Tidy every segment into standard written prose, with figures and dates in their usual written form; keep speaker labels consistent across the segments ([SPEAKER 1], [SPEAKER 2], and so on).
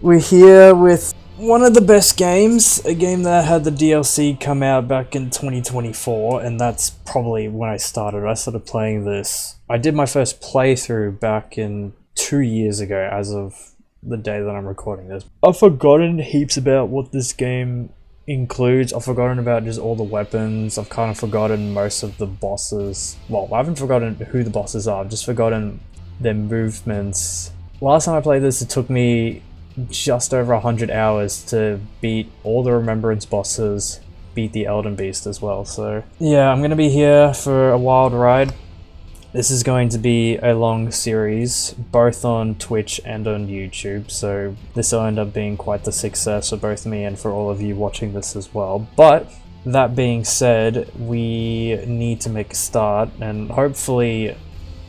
[SPEAKER 1] We're here with one of the best games, a game that had the DLC come out back in 2024, and that's probably when I started playing this. I did my first playthrough back in 2 years ago, as of the day that I'm recording this. I've forgotten heaps about what this game includes. I've forgotten about just all the weapons. I've kind of forgotten most of the bosses. Well, I haven't forgotten who the bosses are, I've just forgotten their movements. Last time I played this, it took me just over 100 hours to beat all the Remembrance bosses, beat the Elden Beast as well. So yeah, I'm gonna be here for a wild ride. This is going to be a long series, both on Twitch and on YouTube, so this will end up being quite the success for both me and for all of you watching this as well. But that being said, we need to make a start, and hopefully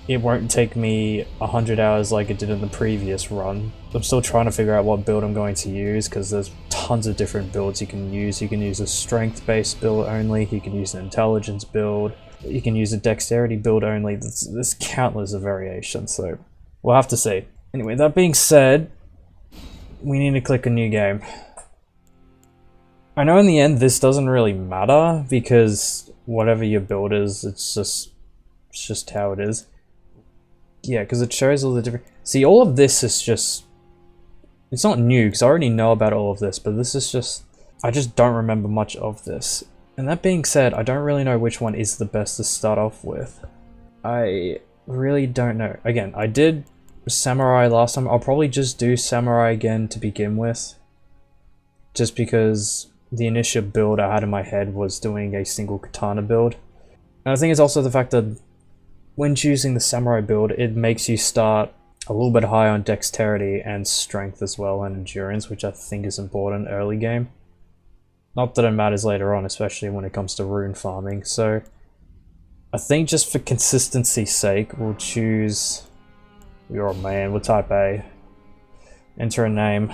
[SPEAKER 1] it won't take me 100 hours like it did in the previous run. I'm still trying to figure out what build I'm going to use, because there's tons of different builds you can use. You can use a strength-based build only, you can use an intelligence build, you can use a dexterity build only. There's countless of variations, so we'll have to see. Anyway, that being said, we need to click a new game. I know in the end this doesn't really matter, because whatever your build is, it's just how it is. Yeah, because it shows all the different... See, all of this is just... It's not new, because I already know about all of this, but this is just... I just don't remember much of this. And that being said, I don't really know which one is the best to start off with. I really don't know. Again, I did Samurai last time. I'll probably just do Samurai again to begin with. Just because the initial build I had in my head was doing a single katana build. And I think it's also the fact that when choosing the Samurai build, it makes you start a little bit high on dexterity and strength as well, and endurance, which I think is important early game. Not that it matters later on, especially when it comes to rune farming. So I think just for consistency's sake, we'll choose... You're a man, we'll type A. Enter a name.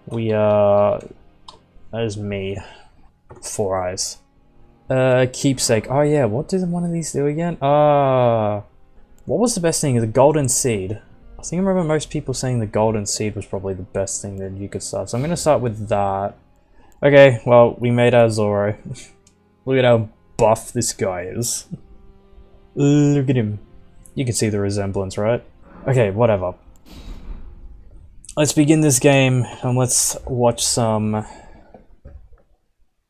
[SPEAKER 1] We are... That is me. 4 eyes. Keepsake. Oh yeah, what did one of these do again? What was the best thing? The golden seed. I think I remember most people saying the golden seed was probably the best thing that you could start. So I'm gonna start with that. Okay, well, we made our Zoro. Look at how buff this guy is. Look at him. You can see the resemblance, right? Okay, whatever. Let's begin this game and let's watch some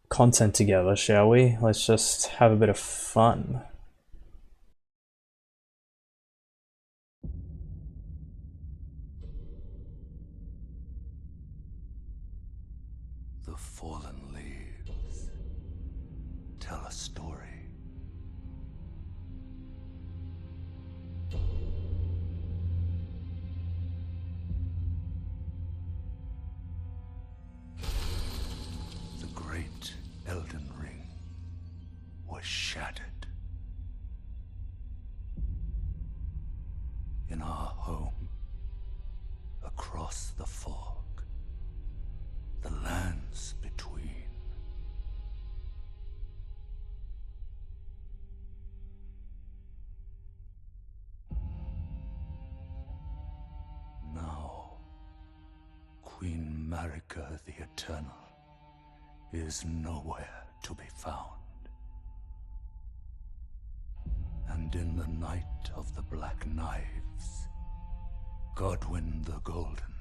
[SPEAKER 1] content together, shall we? Let's just have a bit of fun.
[SPEAKER 2] The fallen leaves tell a story. The great Elden Ring was shattered. In our home, across the fog, the lands between. Now, Queen Marika the Eternal is nowhere to be found. And in the night of the Black Knives, Godwyn the Golden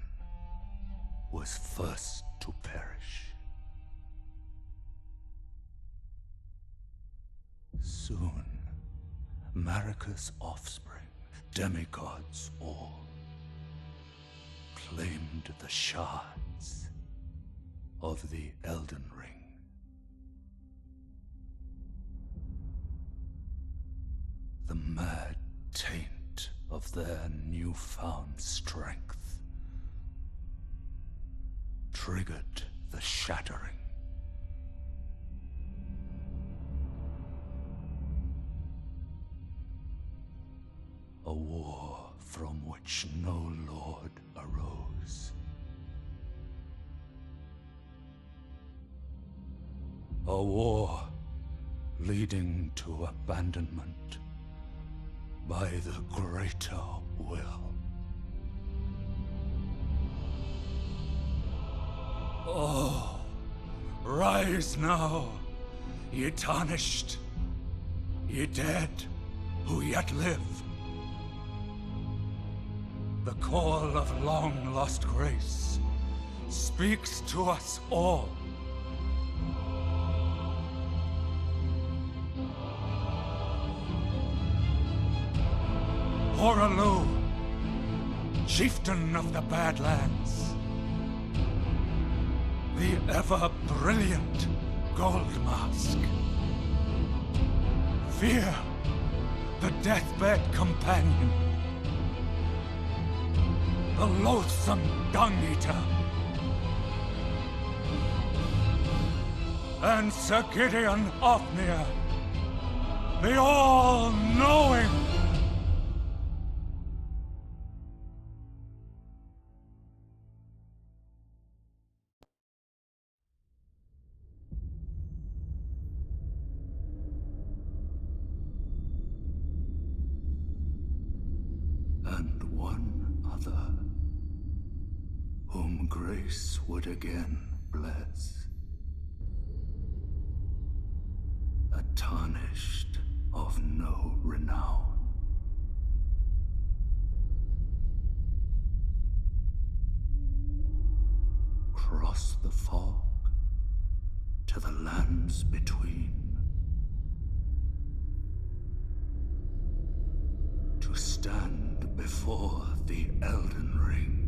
[SPEAKER 2] was first to perish. Soon, Marika's offspring, demigods all, claimed the shards of the Elden Ring. The mad taint of their newfound strength triggered the shattering. A war from which no lord arose. A war leading to abandonment by the greater will. Oh, rise now, ye tarnished, ye dead who yet live. The call of long-lost grace speaks to us all. Horalu, chieftain of the Badlands, the ever-brilliant Gold Mask, Fear, the deathbed companion, the loathsome Dung-Eater, and Sir Gideon Ofnir, the all-knowing. And one other, whom grace would again bless. A tarnished of no renown. Cross the fog to the lands between. To stand before the Elden Ring.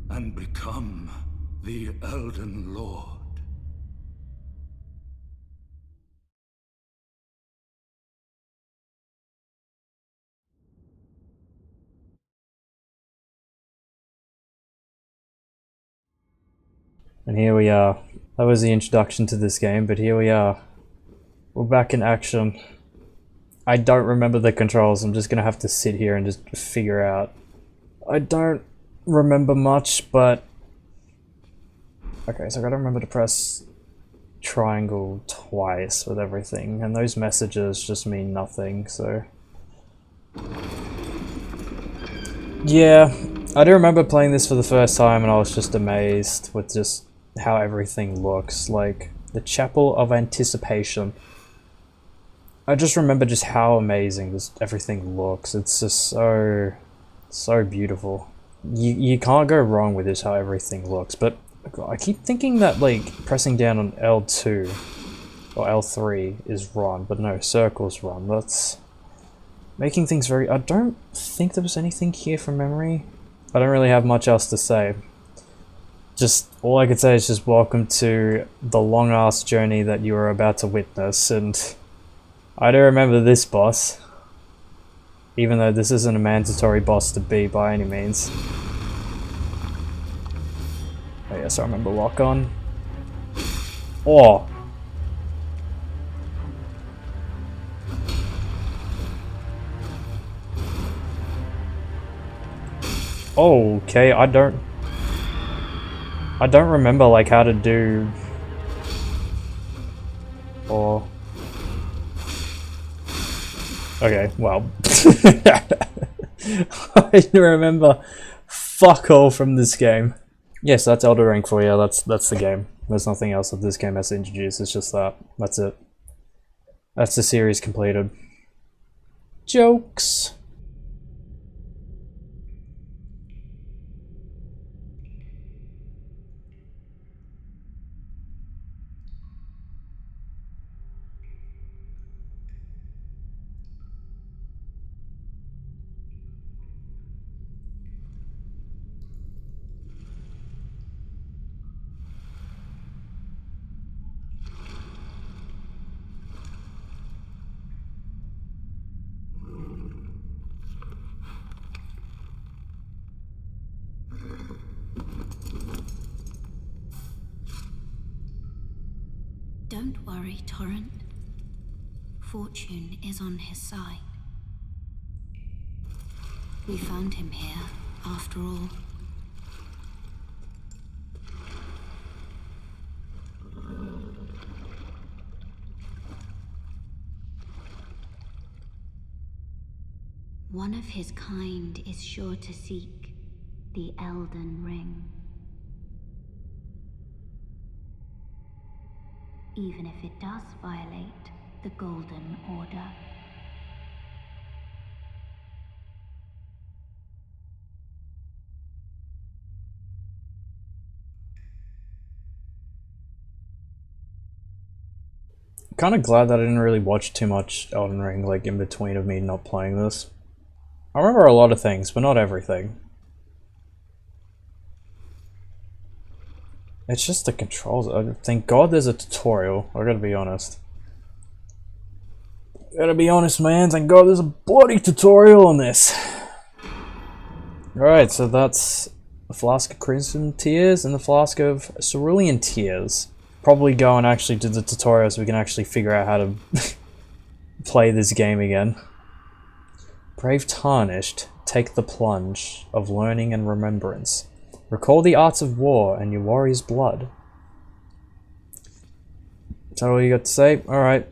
[SPEAKER 2] And become the Elden Lord.
[SPEAKER 1] And here we are. That was the introduction to this game, but here we are. We're back in action. I don't remember the controls, I'm just gonna have to sit here and just figure out. I don't remember much, but... Okay, so I gotta remember to press triangle twice with everything, and those messages just mean nothing, so... Yeah, I do remember playing this for the first time and I was just amazed with just how everything looks, like the Chapel of Anticipation. I just remember just how amazing this everything looks. It's just so beautiful. You can't go wrong with this, how everything looks, but I keep thinking that like pressing down on L2 or L3 is run, but no, circle's run. That's making things very... I don't think there was anything here from memory. I don't really have much else to say. Just, all I could say is just welcome to the long-ass journey that you are about to witness, and I do remember this boss. Even though this isn't a mandatory boss to beat by any means. Oh yes, I remember lock on. Oh! Okay, I don't remember like how to do or okay, well I don't remember fuck all from this game. Yes, that's Elden Ring for you, that's the game. There's nothing else that this game has to introduce, it's just that. That's it. That's the series completed. Jokes.
[SPEAKER 3] Don't worry, Torrent. Fortune is on his side. We found him here, after all. One of his kind is sure to seek The Elden Ring. Even if it does violate the Golden Order.
[SPEAKER 1] Kind of glad that I didn't really watch too much Elden Ring, like in between of me not playing this. I remember a lot of things, but not everything. It's just the controls. Thank God there's a tutorial. I gotta be honest. Gotta be honest, man. Thank God there's a bloody tutorial on this. Alright, so that's the Flask of Crimson Tears and the Flask of Cerulean Tears. Probably go and actually do the tutorial so we can actually figure out how to play this game again. Brave Tarnished, take the plunge of learning and remembrance. Recall the arts of war and your warrior's blood. Is that all you got to say? Alright,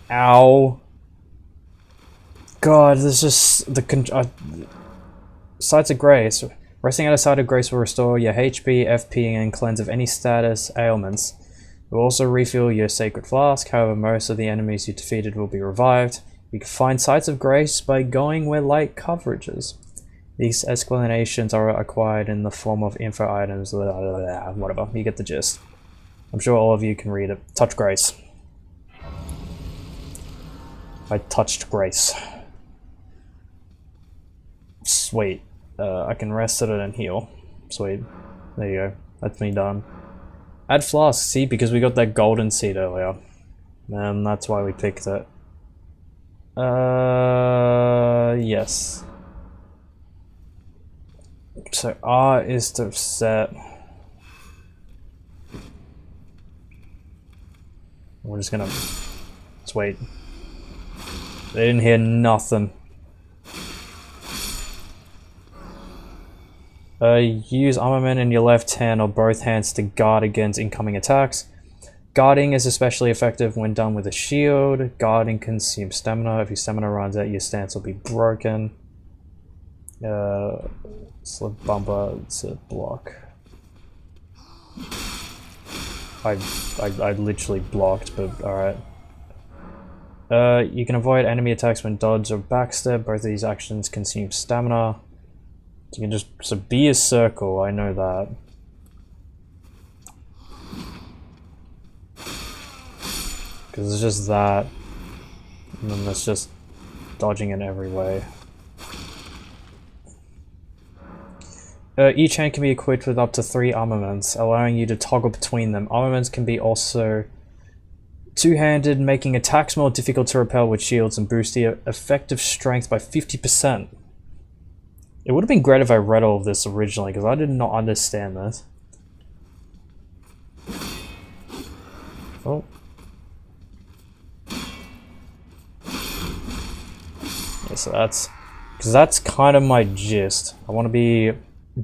[SPEAKER 1] Ow. God, there's just the Sites of Grace. Resting at a site of grace will restore your HP, FP, and cleanse of any status ailments. It will also refill your sacred flask. However, most of the enemies you defeated will be revived. You can find sites of grace by going where light coverages. These explanations are acquired in the form of info items, whatever, you get the gist. I'm sure all of you can read it. Touch Grace. I touched Grace. Sweet. I can rest at it and heal. Sweet. There you go. That's me done. Add flask. See, because we got that golden seed earlier. And that's why we picked it. Yes. So R is to set. We're just gonna. Let's wait. They didn't hear nothing. Use armament in your left hand or both hands to guard against incoming attacks. Guarding is especially effective when done with a shield. Guarding consumes stamina. If your stamina runs out, your stance will be broken. Slip bumper to block. I literally blocked, but alright. You can avoid enemy attacks when dodge or backstep. Both of these actions consume stamina. You can just, so B is circle, I know that. Because it's just that. And then there's just dodging in every way. Each hand can be equipped with up to 3 armaments, allowing you to toggle between them. Armaments can be also two-handed, making attacks more difficult to repel with shields and boost the effective strength by 50%. It would have been great if I read all of this originally, because I did not understand this. Oh. Yeah, so that's... because that's kind of my gist. I want to be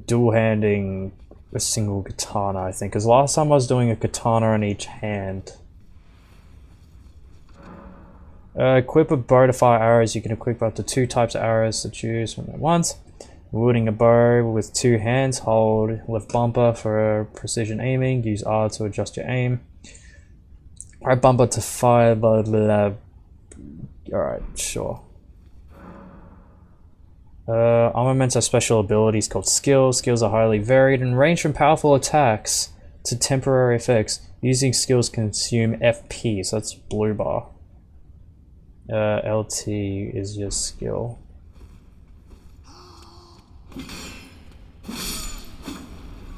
[SPEAKER 1] dual-handing a single katana, I think. Because last time I was doing a katana on each hand. Equip a bow to fire arrows. You can equip up to 2 types of arrows to choose from at once. Wielding a bow with 2 hands, hold left bumper for precision aiming, use R to adjust your aim. Right bumper to fire, blah blah blah. Alright, sure. Armaments have special abilities called skills. Skills are highly varied and range from powerful attacks to temporary effects. Using skills consume FP, so that's blue bar. LT is your skill.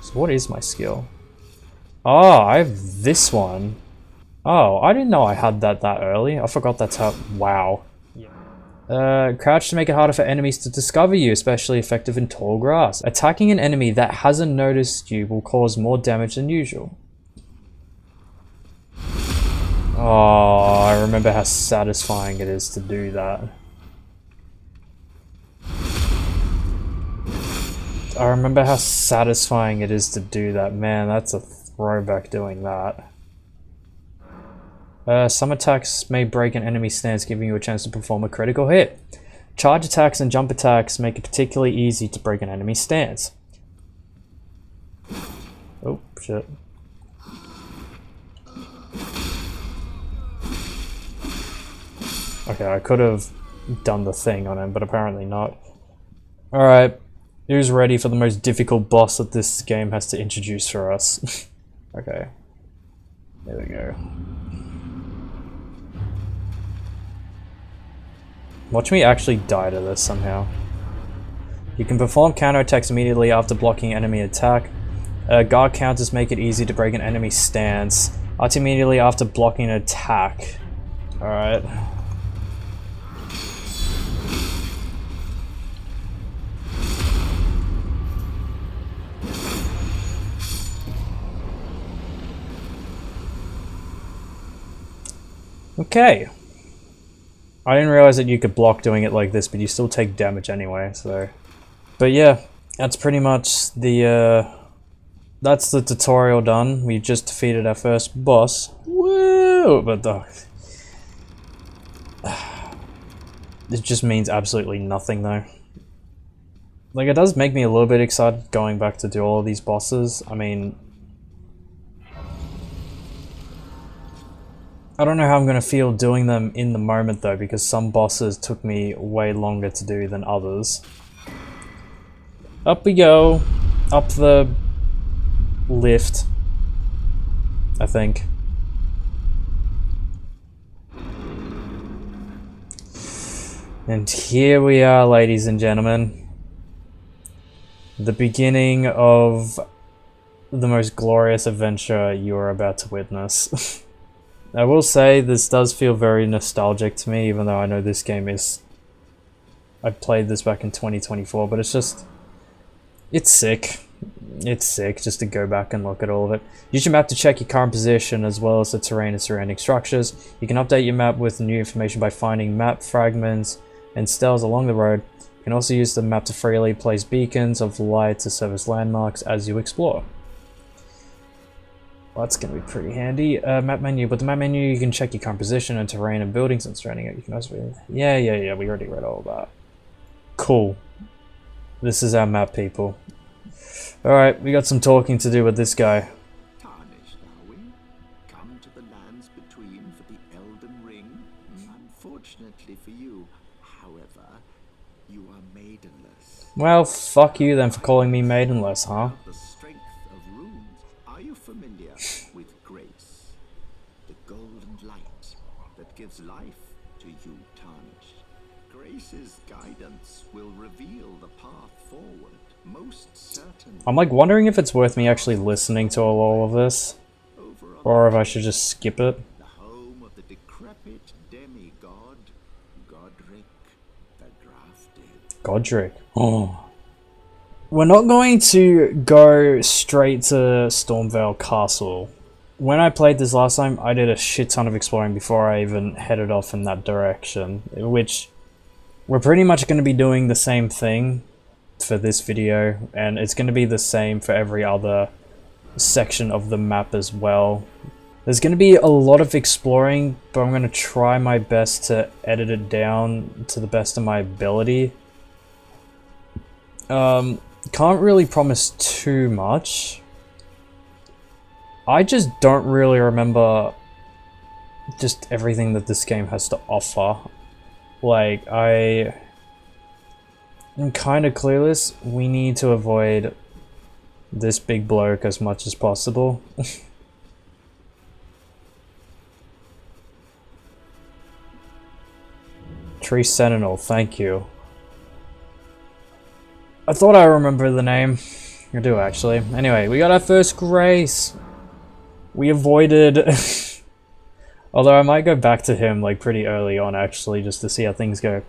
[SPEAKER 1] So what is my skill? Oh, I have this one. Oh, I didn't know I had that early. I forgot that's how... wow. Crouch to make it harder for enemies to discover you, especially effective in tall grass. Attacking an enemy that hasn't noticed you will cause more damage than usual. Oh, I remember how satisfying it is to do that. I remember how satisfying it is to do that. Man, that's a throwback doing that. Some attacks may break an enemy's stance, giving you a chance to perform a critical hit. Charge attacks and jump attacks make it particularly easy to break an enemy's stance. Oh, shit. Okay, I could have done the thing on him, but apparently not. Alright, who's ready for the most difficult boss that this game has to introduce for us? Okay, there we go. Watch me actually die to this somehow. You can perform counterattacks immediately after blocking enemy attack. Guard counters make it easy to break an enemy's stance. Art immediately after blocking an attack. Alright. Okay. I didn't realize that you could block doing it like this, but you still take damage anyway, so... But yeah, that's pretty much the, that's the tutorial done. We just defeated our first boss. Woo! But it just means absolutely nothing, though. Like, it does make me a little bit excited going back to do all of these bosses. I mean... I don't know how I'm going to feel doing them in the moment though, because some bosses took me way longer to do than others. Up we go. Up the lift, I think. And here we are, ladies and gentlemen. The beginning of the most glorious adventure you are about to witness. I will say this does feel very nostalgic to me, even though I know this game is... I played this back in 2024, but it's just... It's sick. It's sick just to go back and look at all of it. Use your map to check your current position as well as the terrain and surrounding structures. You can update your map with new information by finding map fragments and stells along the road. You can also use the map to freely place beacons of light to serve as landmarks as you explore. Well, that's going to be pretty handy. Map menu. With the map menu, you can check your current position and terrain and buildings and surrounding it. You can also... Yeah, we already read all that. Cool. This is our map, people. Alright, we got some talking to do with this guy.
[SPEAKER 4] Tarnished, are we? Come to the lands between for the Elden Ring? Unfortunately for you, however, you are maidenless.
[SPEAKER 1] Well, fuck you then for calling me maidenless, huh?
[SPEAKER 4] The strength of runes. Are you familiar with grace? The golden light that gives life to you, Tarnished. Grace's guidance will reveal the path forward. Most certainly.
[SPEAKER 1] I'm like wondering if it's worth me actually listening to all of this, or if I should just skip it.
[SPEAKER 4] The home of the decrepit demigod, Godric the Grafted.
[SPEAKER 1] Godric. Oh. We're not going to go straight to Stormvale Castle. When I played this last time, I did a shit ton of exploring before I even headed off in that direction, which we're pretty much going to be doing the same thing for this video, and it's going to be the same for every other section of the map as well. There's going to be a lot of exploring, but I'm going to try my best to edit it down to the best of my ability. Can't really promise too much. I just don't really remember just everything that this game has to offer. Like, I'm kind of clueless. We need to avoid this big bloke as much as possible. Tree Sentinel, thank you. I thought I remember the name. I do actually. Anyway, we got our first Grace. We avoided... Although I might go back to him like pretty early on actually, just to see how things go.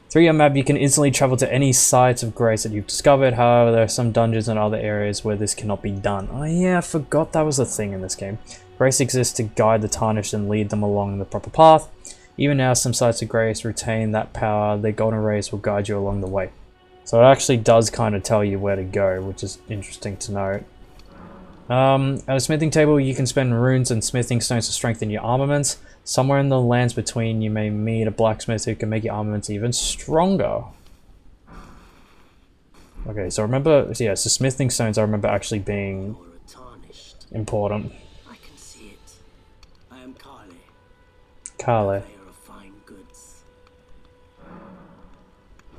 [SPEAKER 1] Through your map, you can instantly travel to any sites of Grace that you've discovered. However, there are some dungeons and other areas where this cannot be done. Oh yeah, I forgot that was a thing in this game. Grace exists to guide the Tarnished and lead them along the proper path. Even now, some sites of Grace retain that power. Their golden rays will guide you along the way. So it actually does kind of tell you where to go, which is interesting to note. At a smithing table, you can spend runes and smithing stones to strengthen your armaments. Somewhere in the lands between, you may meet a blacksmith who can make your armaments even stronger. Okay, so remember, yeah, so smithing stones I remember actually being important.
[SPEAKER 5] I can see it. I am Kale,
[SPEAKER 1] Kale,
[SPEAKER 5] purveyor of fine goods.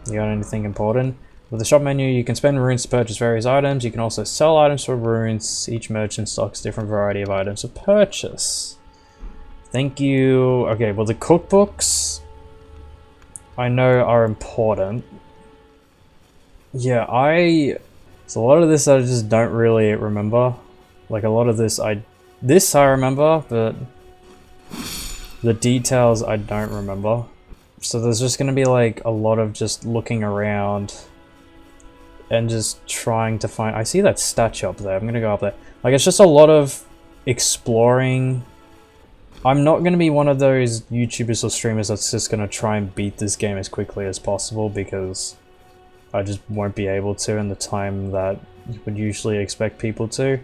[SPEAKER 1] you got anything important? With the shop menu, you can spend runes to purchase various items. You can also sell items for runes. Each merchant stocks a different variety of items to purchase. Thank you. Okay, well the cookbooks I know are important. Yeah, so a lot of this I just don't really remember. Like a lot of this I remember, but the details I don't remember. So there's just gonna be like a lot of just looking around and just trying to find. I see that statue up there. I'm gonna go up there. Like it's just a lot of exploring. I'm not gonna be one of those YouTubers or streamers that's just gonna try and beat this game as quickly as possible, because I just won't be able to in the time that you would usually expect people to.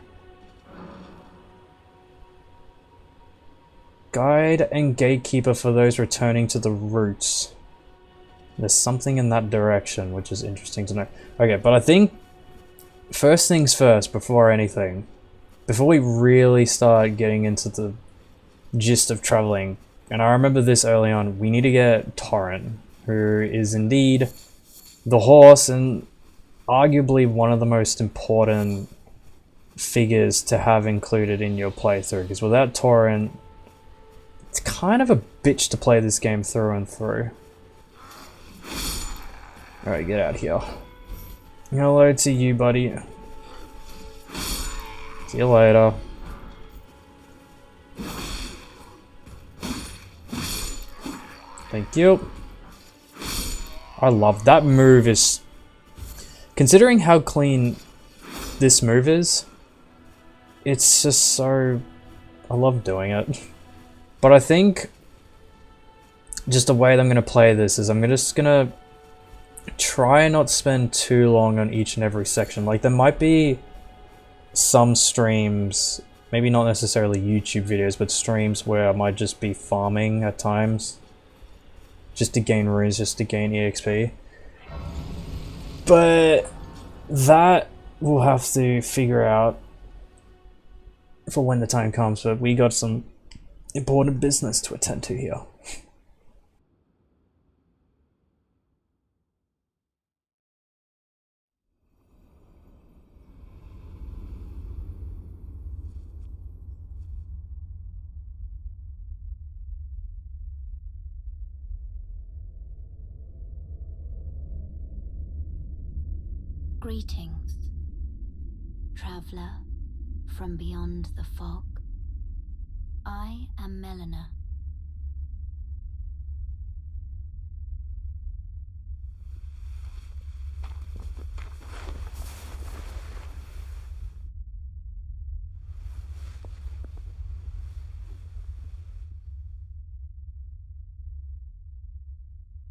[SPEAKER 1] Guide and gatekeeper for those returning to the roots. There's something in that direction, which is interesting to know. Okay, but I think first things first, before anything, before we really start getting into the gist of traveling, and I remember this early on, we need to get Torrent, who is indeed the horse and arguably one of the most important figures to have included in your playthrough, because without Torrent, it's kind of a bitch to play this game through and through. Alright, get out here. Hello to you, buddy. See you later. Thank you. I love that move. Is considering how clean this move is, it's just so, I love doing it. But I think just the way that I'm going to play this is I'm just going to try and not spend too long on each and every section. Like there might be some streams, maybe not necessarily YouTube videos, but streams where I might just be farming at times. Just to gain runes, just to gain EXP. But that we'll have to figure out for when the time comes, but we got some important business to attend to here.
[SPEAKER 3] Greetings, traveler from beyond the fog. I am Melina.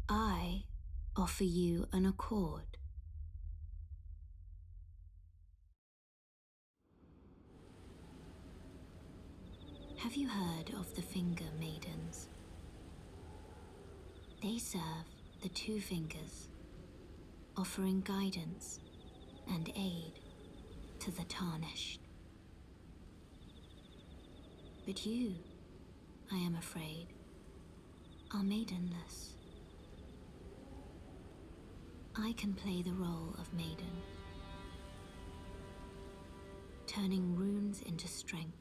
[SPEAKER 3] I offer you an accord. Have you heard of the Finger Maidens? They serve the Two Fingers, offering guidance and aid to the tarnished. But you, I am afraid, are maidenless. I can play the role of maiden, turning runes into strength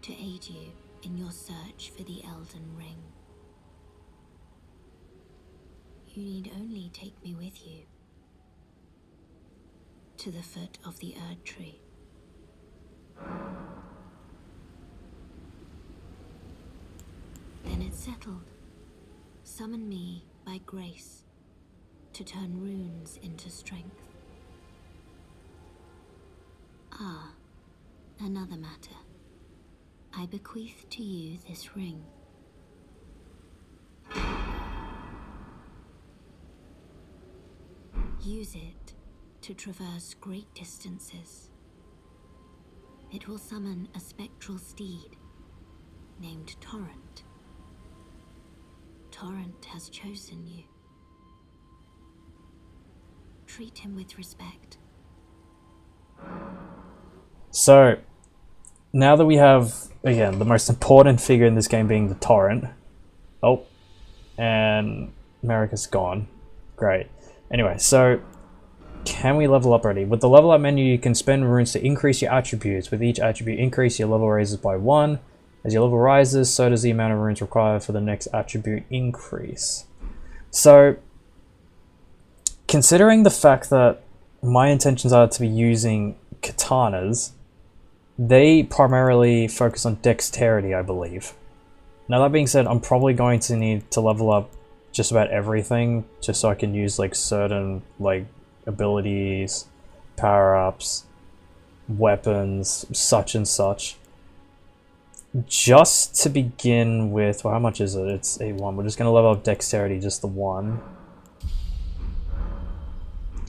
[SPEAKER 3] to aid you in your search for the Elden Ring. You need only take me with you to the foot of the Erd Tree. Then it's settled. Summon me by grace to turn runes into strength. Ah, another matter. I bequeath to you this ring. Use it to traverse great distances, It will summon a spectral steed named Torrent. Torrent has chosen you. Treat him with respect.
[SPEAKER 1] So, now that we have, again, the most important figure in this game being the Torrent. Oh, and America's gone. Great. Anyway, so can we level up already? With the level up menu, you can spend runes to increase your attributes. With each attribute increase, your level raises by 1. As your level rises, so does the amount of runes required for the next attribute increase. So, considering the fact that my intentions are to be using katanas, they primarily focus on dexterity, I believe. Now that being said, I'm probably going to need to level up just about everything, just so I can use like certain like abilities, power-ups, weapons, such and such. Just to begin with, well, how much is it? It's A1. We're just going to level up dexterity, just the 1.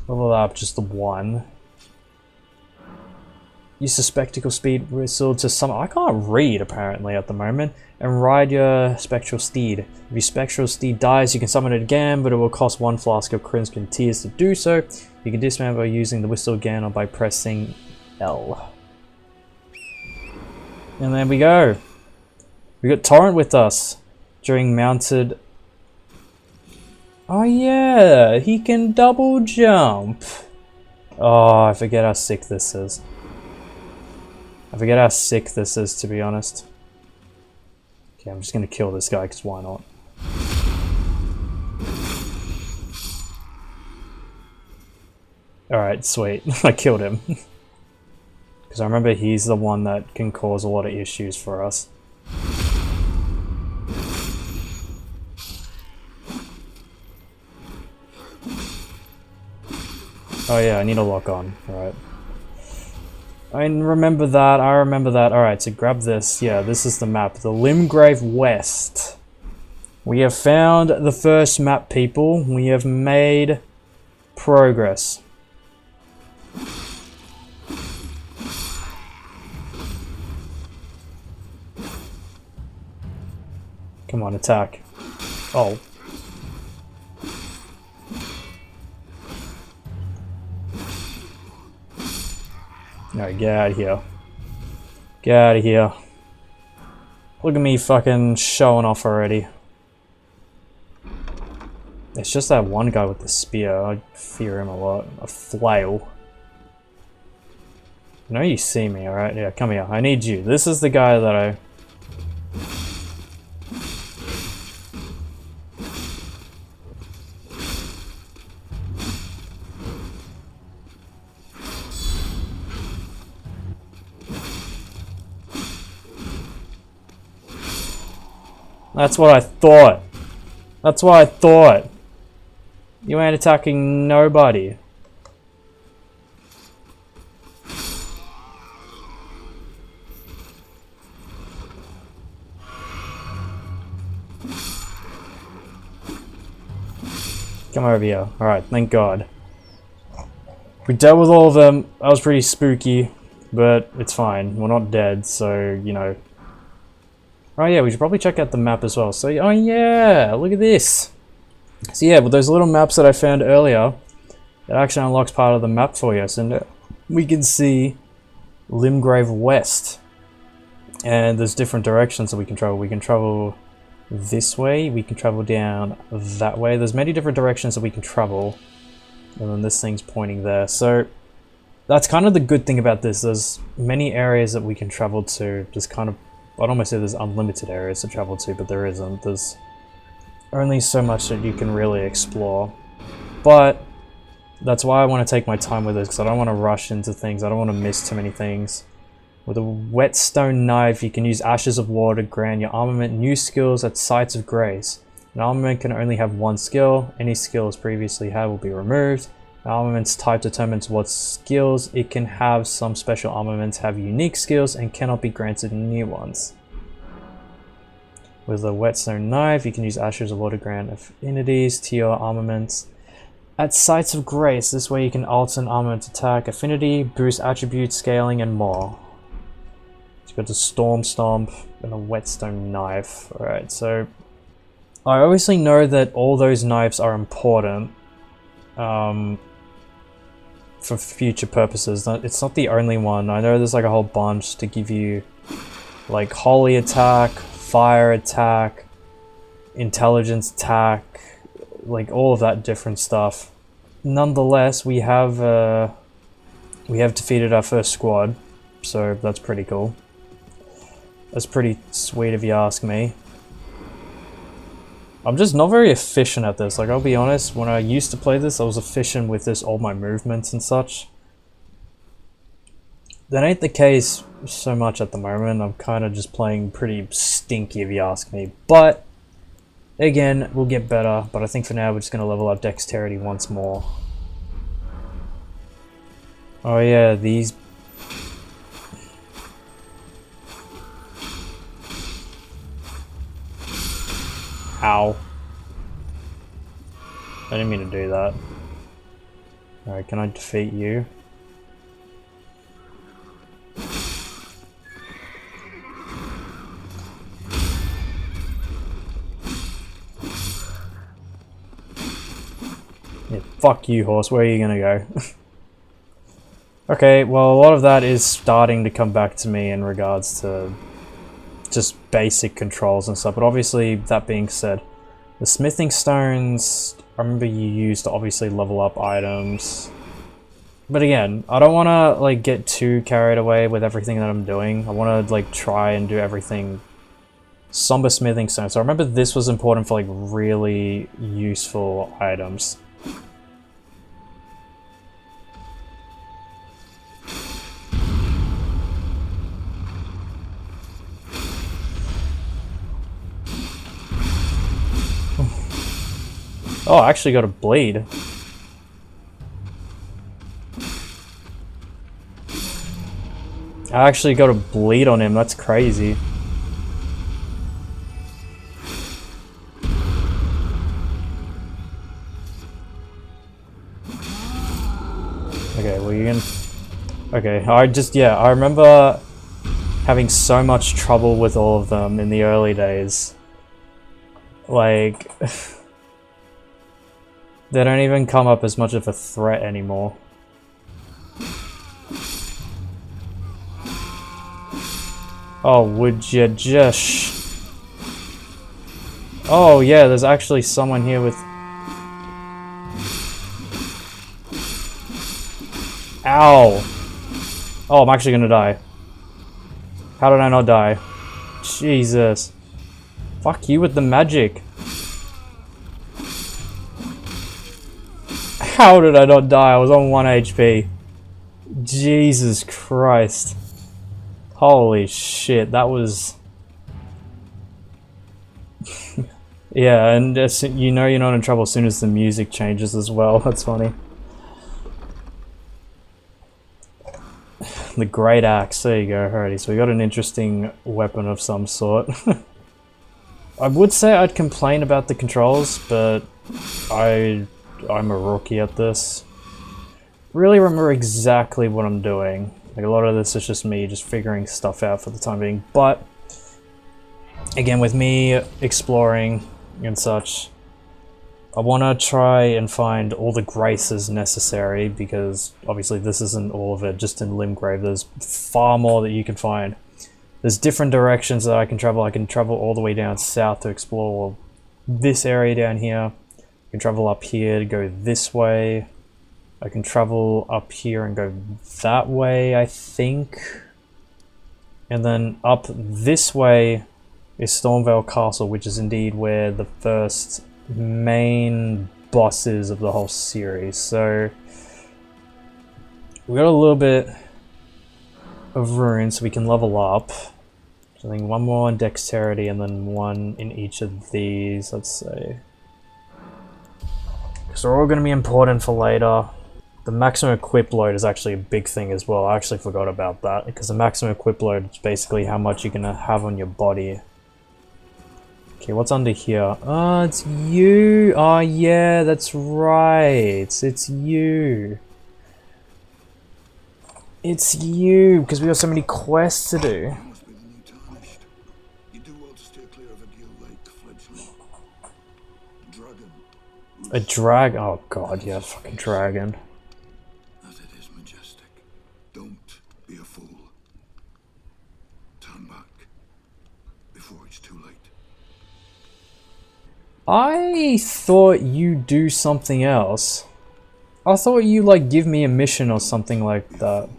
[SPEAKER 1] Level up just the 1. Use the spectacle speed whistle to summon. I can't read apparently at the moment. And ride your spectral steed. If your spectral steed dies, you can summon it again, but it will cost 1 flask of crimson tears to do so. You can dismount by using the whistle again or by pressing L. And there we go. We got Torrent with us during mounted. Oh yeah, he can double jump. Oh, I forget how sick this is. I forget how sick this is, to be honest. Okay, I'm just gonna kill this guy, because why not? Alright, sweet. I killed him. Because I remember he's the one that can cause a lot of issues for us. Oh yeah, I need a lock on. Alright. I remember that, Alright, so grab this. Yeah, this is the map. The Limgrave West. We have found the first map, people. We have made progress. Come on, attack. Oh. No, get out of here. Get out of here. Look at me fucking showing off already. It's just that one guy with the spear. I fear him a lot. A flail. I know you see me, alright? Yeah, come here. I need you. This is the guy that I... That's what I thought. That's what I thought. You ain't attacking nobody. Come over here. Alright, thank God. We dealt with all of them. That was pretty spooky, but it's fine. We're not dead, so, you know. Oh yeah, we should probably check out the map as well. So, oh yeah, look at this. So yeah, with those little maps that I found earlier, it actually unlocks part of the map for you. So we can see Limgrave West. And there's different directions that we can travel. We can travel this way, we can travel down that way. There's many different directions that we can travel. And then this thing's pointing there. So that's kind of the good thing about this. There's many areas that we can travel to. There's kind of, I'd almost say there's unlimited areas to travel to, but there isn't. There's only so much that you can really explore. But that's why I want to take my time with this, because I don't want to rush into things. I don't want to miss too many things. With a whetstone knife, you can use ashes of war to grant your armament new skills at sites of grace. An armament can only have one skill. Any skills previously had will be removed. An armament's type determines what skills it can have. Some special armaments have unique skills and cannot be granted new ones. With a whetstone knife, you can use ashes of war to grant affinities to your armaments. At sites of grace, this way you can alter an armament attack, affinity, boost attribute scaling, and more. It's got the Storm Stomp and a Whetstone Knife. Alright, so I obviously know that all those knives are important for future purposes. It's not the only one. I know there's like a whole bunch to give you like Holy Attack, Fire Attack, Intelligence Attack, like all of that different stuff. Nonetheless, we have defeated our first squad, so that's pretty cool. That's pretty sweet if you ask me. I'm just not very efficient at this, like I'll be honest, when I used to play this I was efficient with this, all my movements and such. That ain't the case so much at the moment. I'm kind of just playing pretty stinky if you ask me, but again, we'll get better, but I think for now we're just going to level up Dexterity once more. Oh yeah, these... Ow. I didn't mean to do that. Alright, can I defeat you? Yeah, fuck you, horse. Where are you gonna go? Okay, well, a lot of that is starting to come back to me in regards to just basic controls and stuff, but obviously, that being said, the smithing stones, I remember you used to obviously level up items. But again, I don't want to like get too carried away with everything that I'm doing. I want to like try and do everything. Somber smithing stone. So I remember this was important for like really useful items. Oh, I actually got a bleed. I actually got a bleed on him, that's crazy. Okay, well you can... Okay, I remember having so much trouble with all of them in the early days. Like... They don't even come up as much of a threat anymore. Oh, would you just... Oh yeah, there's actually someone here with... Ow! Oh, I'm actually gonna die. How did I not die? Jesus. Fuck you with the magic. How did I not die? I was on 1 HP. Jesus Christ. Holy shit, that was... Yeah, and you know you're not in trouble as soon as the music changes as well. That's funny. The Great Axe, there you go. Alrighty, so we got an interesting weapon of some sort. I would say I'd complain about the controls, but I'm a rookie at this. Really remember exactly what I'm doing. Like a lot of this is just me just figuring stuff out for the time being, but again with me exploring and such, I want to try and find all the graces necessary because obviously this isn't all of it just in Limgrave. There's far more that you can find. There's different directions that I can travel. I can travel all the way down south to explore this area down here. I can travel up here to go this way. I can travel up here and go that way, I think. And then up this way is Stormvale Castle, which is indeed where the first main boss is of the whole series. So we got a little bit of runes so we can level up. So I think one more in dexterity and then one in each of these, let's say. Because they're all going to be important for later. The maximum equip load is actually a big thing as well. I actually forgot about that because the maximum equip load is basically how much you're going to have on your body. Okay, what's under here? Oh, it's you! Oh yeah, that's right! It's you! It's you! Because we have so many quests to do. A drag? Oh god, yeah, fucking dragon.
[SPEAKER 2] As it is majestic. Don't be a fool. Turn back before it's too late.
[SPEAKER 1] I thought you do something else. I thought you like give me a mission or something like that.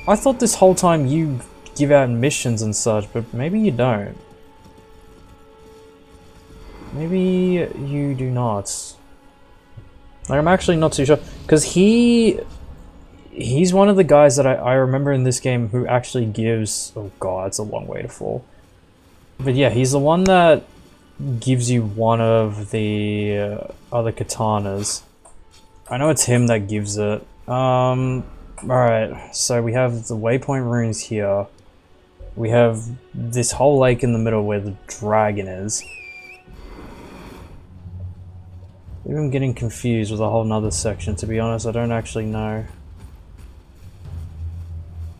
[SPEAKER 1] I thought this whole time you give out missions and such, but maybe you don't. Maybe you do not. Like, I'm actually not too sure, because he's one of the guys that I remember in this game who actually gives, oh god, it's a long way to fall. But yeah, he's the one that gives you one of the other katanas. I know it's him that gives it. Alright, so we have the waypoint runes here. We have this whole lake in the middle where the dragon is. Maybe I'm getting confused with a whole nother section, to be honest. I don't actually know.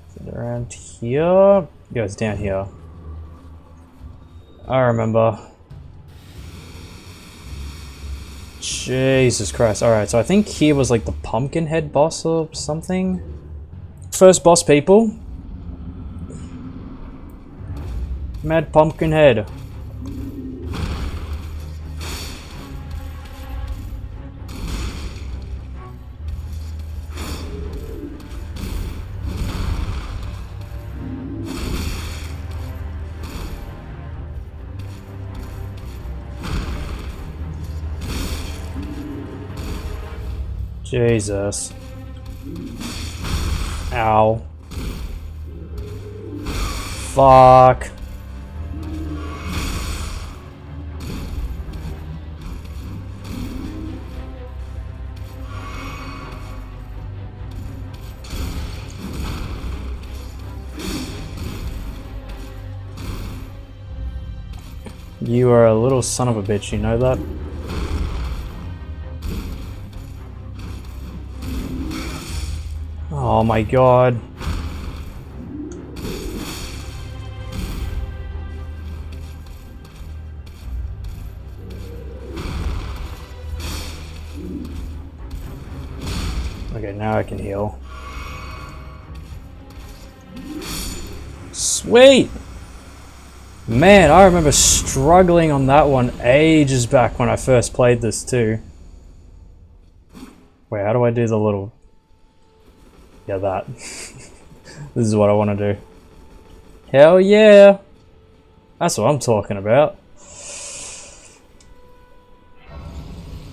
[SPEAKER 1] Is it around here? Yeah, it's down here. I remember. Jesus Christ. Alright, so I think here was like the Pumpkinhead boss or something. First boss, people. Mad Pumpkinhead. Jesus. Ow. Fuck. You are a little son of a bitch, you know that? Oh my god. Okay, now I can heal. Sweet! Man, I remember struggling on that one ages back when I first played this too. Wait, how do I do the little... Yeah, that. This is what I want to do. Hell yeah! That's what I'm talking about.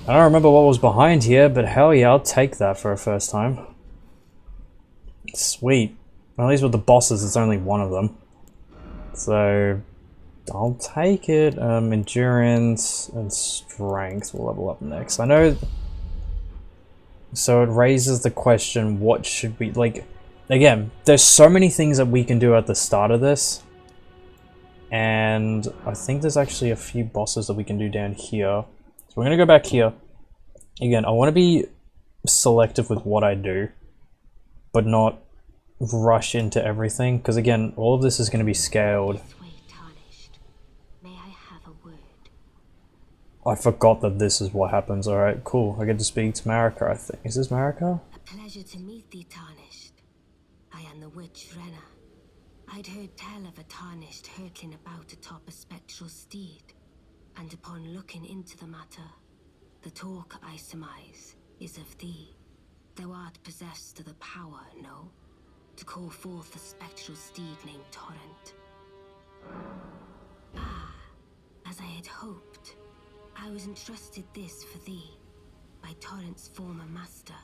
[SPEAKER 1] I don't remember what was behind here, but hell yeah, I'll take that for a first time. Sweet. At least with the bosses, it's only one of them. So, I'll take it. Endurance and strength will level up next. I know... So it raises the question, what should we... Like, again, there's so many things that we can do at the start of this. And I think there's actually a few bosses that we can do down here. So we're going to go back here. Again, I want to be selective with what I do, but not rush into everything. Because again, all of this is going to be scaled.
[SPEAKER 3] This way, tarnished. May I have a word?
[SPEAKER 1] I forgot that this is what happens. Alright, cool. I get to speak to Marika, I think. Is this Marika?
[SPEAKER 3] A pleasure to meet thee, tarnished. I am the witch Renna. I'd heard tell of a tarnished hurtling about atop a spectral steed, and upon looking into the matter, the talk I surmise is of thee. Thou art possessed of the power, no? To call forth a spectral steed named Torrent. Ah, as I had hoped, I was entrusted this for thee by Torrent's former master.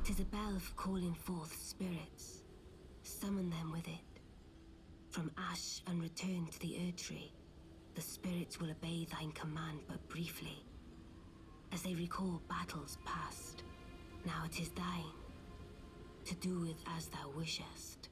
[SPEAKER 3] 'Tis a bell for calling forth spirits. Summon them with it. From ash and return to the Erdtree, the spirits will obey thine command but briefly, as they recall battles past. Now it is thine, to do with as thou wishest.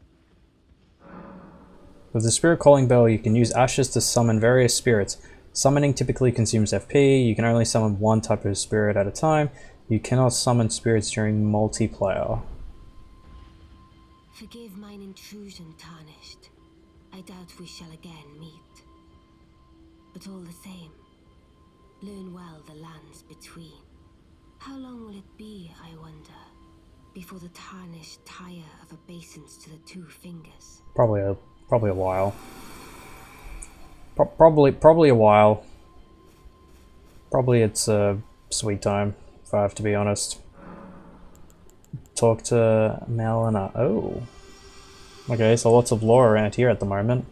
[SPEAKER 1] With the spirit calling bell, you can use ashes to summon various spirits. Summoning typically consumes FP. You can only summon one type of spirit at a time. You cannot summon spirits during multiplayer.
[SPEAKER 3] Forgive mine intrusion, tarnished. I doubt we shall again meet. But all the same, learn well the lands between. How long will it be, I wonder, before the tarnished tire of obeisance to the two fingers?
[SPEAKER 1] Probably a while. Probably a while. Probably it's a sweet time, if I have to be honest. Talk to Melina. Oh. Okay, so lots of lore around here at the moment.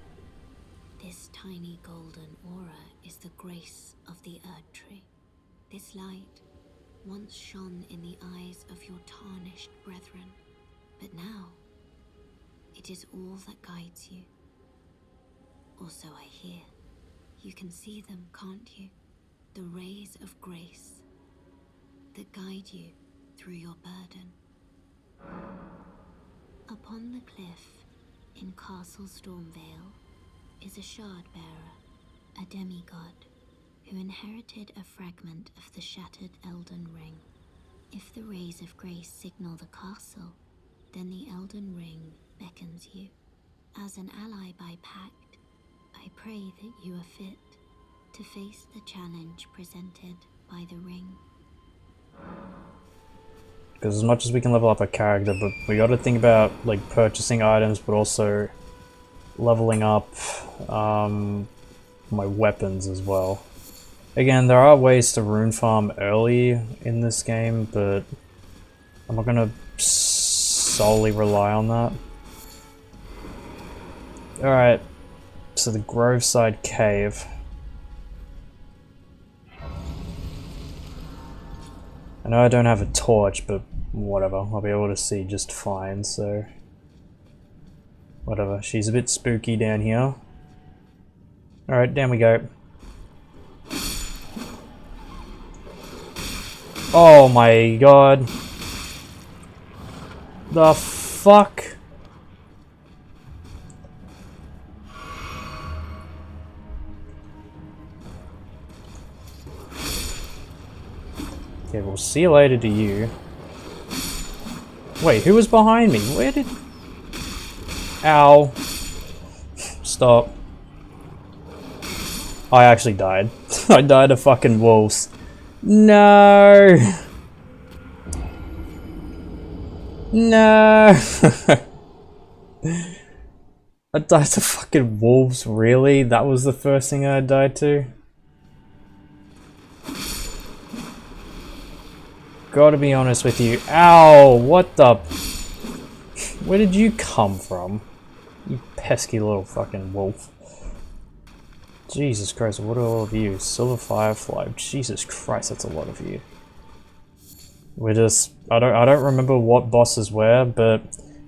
[SPEAKER 3] This tiny golden aura is the grace of the Earth Tree. This light once shone in the eyes of your tarnished brethren, but now it is all that guides you. Also, I hear you can see them, can't you? The rays of grace that guide you through your burden. Upon the cliff in Castle Stormvale is a shard bearer, a demigod, who inherited a fragment of the shattered Elden Ring. If the rays of grace signal the castle, then the Elden Ring beckons you. As an ally by pact, I pray that you are fit to face the challenge presented by the ring.
[SPEAKER 1] Because as much as we can level up our character, but we gotta think about like purchasing items, but also leveling up my weapons as well. Again, there are ways to rune farm early in this game, but I'm not gonna solely rely on that. Alright, so the Groveside Cave. I know I don't have a torch, but whatever, I'll be able to see just fine, so... Whatever, she's a bit spooky down here. Alright, down we go. Oh my god. The fuck? Okay, we'll see you later to you. Wait, who was behind me? Where did... Ow. Stop. I actually died. I died of fucking wolves. No! No! I died to fucking wolves, really? That was the first thing I died to? Gotta be honest with you. Ow! What the... Where did you come from? You pesky little fucking wolf. Jesus Christ, what are all of you? Silver Firefly. Jesus Christ, that's a lot of you. We're just... I don't remember what bosses were, but...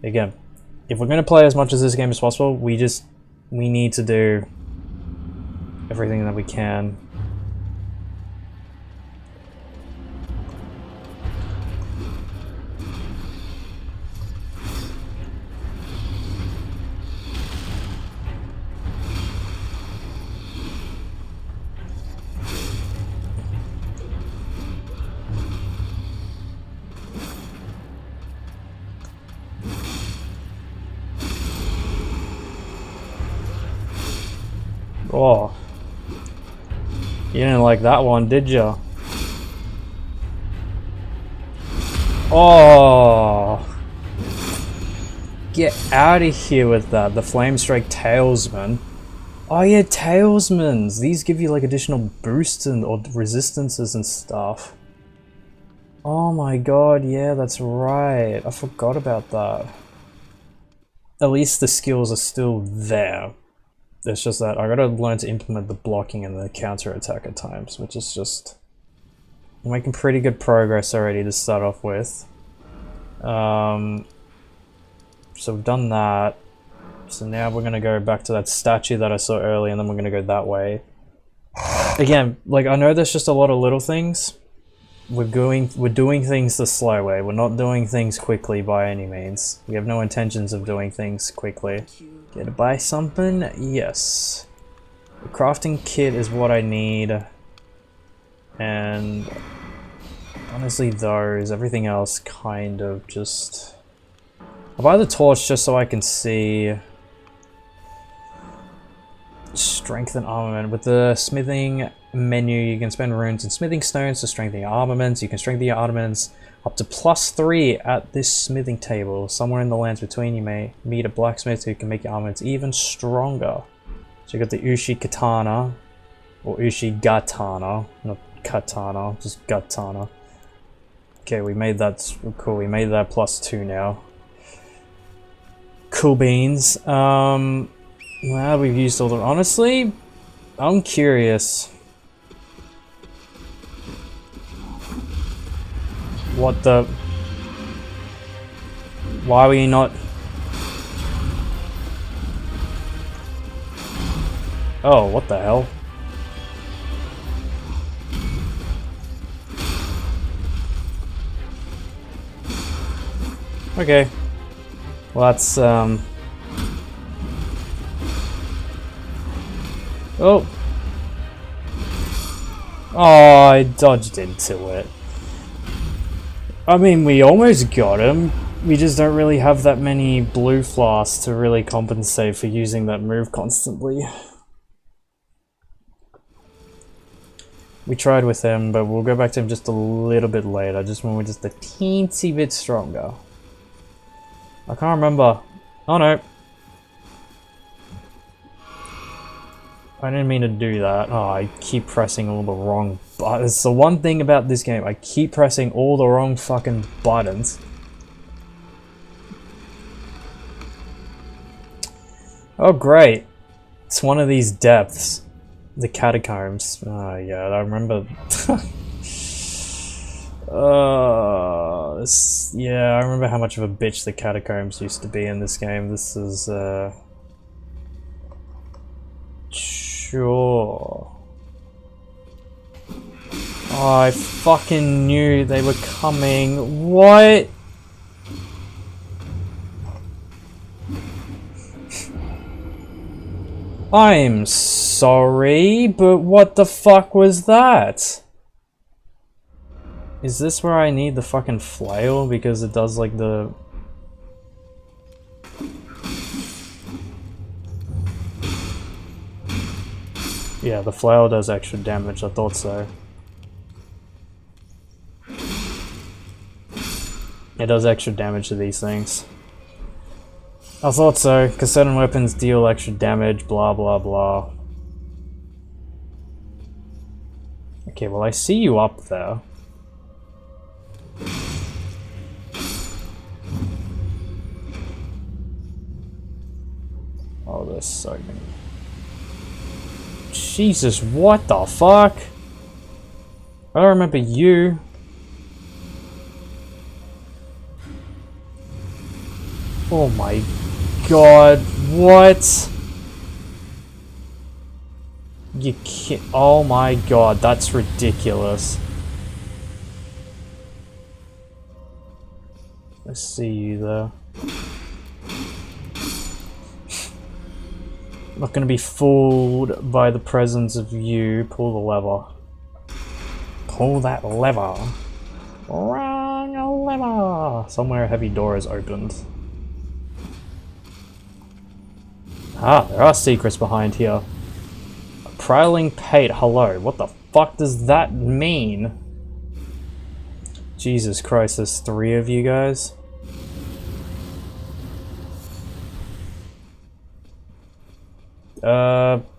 [SPEAKER 1] Again, if we're gonna play as much as this game as possible, we need to do... everything that we can. Oh. You didn't like that one, did ya? Oh. Get out of here with that. The Flame Strike Tailsman. Oh yeah, Tailsmans. These give you like additional boosts and or resistances and stuff. Oh my god, yeah, that's right. I forgot about that. At least the skills are still there. It's just that I gotta learn to implement the blocking and the counter attack at times, which is just... I'm making pretty good progress already to start off with. So we've done that. So now we're gonna go back to that statue that I saw earlier, and then we're gonna go that way. Again, like, I know there's just a lot of little things. We're doing things the slow way. We're not doing things quickly by any means. We have no intentions of doing things quickly. Get to buy something? Yes. The crafting kit is what I need. And honestly those, everything else kind of just... I'll buy the torch just so I can see Strength and armament. With the smithing menu, you can spend runes and smithing stones to strengthen your armaments. You can strengthen your armaments up to +3 at this smithing table. Somewhere in the lands between, you may meet a blacksmith who can make your armaments even stronger. So you got the Ushi Katana, or Ushi Gatana, not Katana, just Gatana. Okay, we made that, cool, we made that +2 now. Cool beans. Well, we've used all the... Honestly, I'm curious. What the... Why are we not... Oh, what the hell? Okay. Well, that's, Oh! Oh, I dodged into it. I mean, we almost got him. We just don't really have that many blue flasks to really compensate for using that move constantly. We tried with him, but we'll go back to him just a little bit later, just when we're just a teensy bit stronger. I can't remember. Oh no. I didn't mean to do that. Oh, I keep pressing all the wrong buttons. It's the one thing about this game. I keep pressing all the wrong fucking buttons. Oh, great. It's one of these depths. The catacombs. Oh, yeah, I remember. Yeah, I remember how much of a bitch the catacombs used to be in this game. This is, Sure. Oh, I fucking knew they were coming. What? I'm sorry, but what the fuck was that? Is this where I need the fucking flail? Because it does like the... Yeah, the flail does extra damage, I thought so. It does extra damage to these things. I thought so, because certain weapons deal extra damage, blah blah blah. Okay, well I see you up there. Oh, there's so many. Jesus, what the fuck? I don't remember you. Oh my god, what? You can't. Oh my god, that's ridiculous. I see you there. Not gonna be fooled by the presence of you. Pull the lever. Pull that lever. Wrong lever. Somewhere a heavy door is opened. Ah, there are secrets behind here. A prowling pate. Hello. What the fuck does that mean? Jesus Christ, there's 3 of you guys.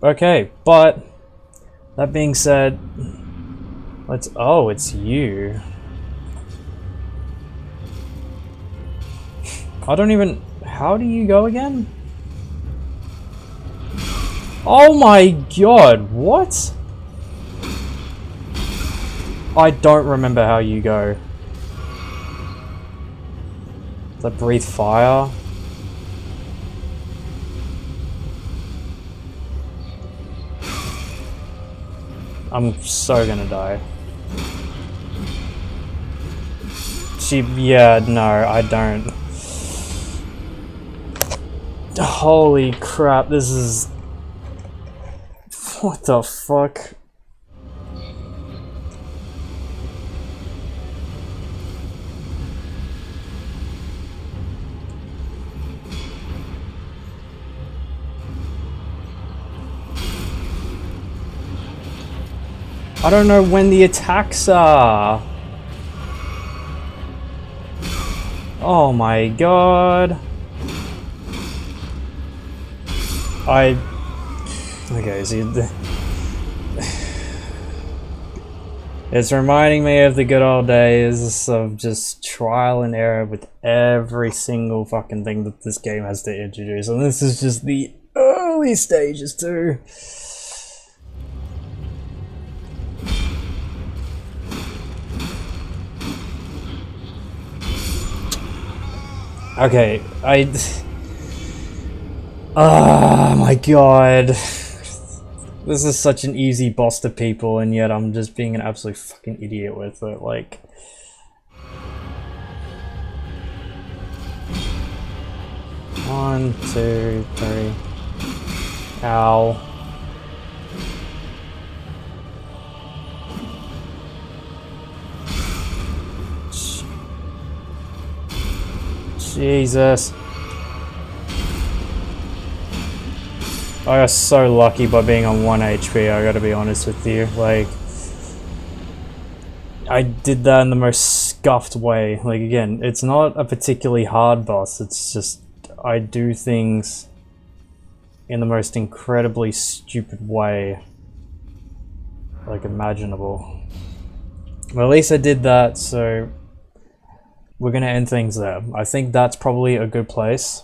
[SPEAKER 1] Okay, but that being said, let's... Oh, it's you. I don't even... How do you go again? Oh my god, what? I don't remember how you go. Does that breathe fire? I'm so gonna die. Yeah, no, I don't. Holy crap, this is... What the fuck? I don't know when the attacks are. Oh my god. Okay, see, it's reminding me of the good old days of just trial and error with every single fucking thing that this game has to introduce, and this is just the early stages too. Okay, oh my god. This is such an easy boss to people, and yet I'm just being an absolute fucking idiot with it, like... One, two, three... Ow. Jesus. I got so lucky by being on 1 HP, I gotta be honest with you. Like, I did that in the most scuffed way. Like, again, it's not a particularly hard boss, it's just I do things in the most incredibly stupid way, like, imaginable. Well, at least I did that, so we're gonna end things there. I think that's probably a good place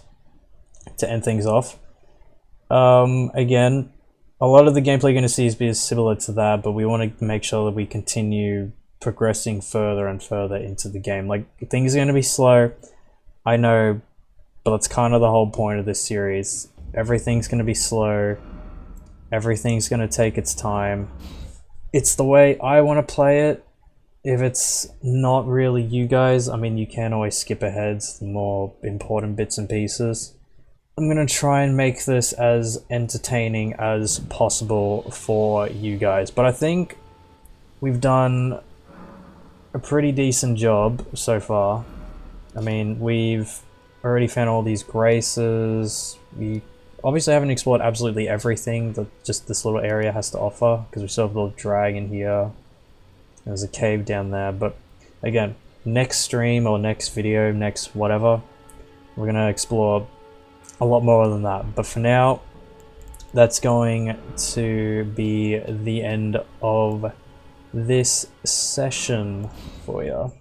[SPEAKER 1] to end things off. Again, a lot of the gameplay you're going to see is similar to that, but we want to make sure that we continue progressing further and further into the game. Like, things are going to be slow, I know, but that's kind of the whole point of this series. Everything's going to be slow, everything's going to take its time. It's the way I want to play it. If it's not really you guys, I mean, you can always skip ahead to the more important bits and pieces. I'm gonna try and make this as entertaining as possible for you guys, but I think we've done a pretty decent job so far. I mean, we've already found all these graces. We obviously haven't explored absolutely everything that just this little area has to offer, because we still have a little dragon here. There's a cave down there, but again, next stream or next video, next whatever, we're gonna explore a lot more than that. But for now, that's going to be the end of this session for you.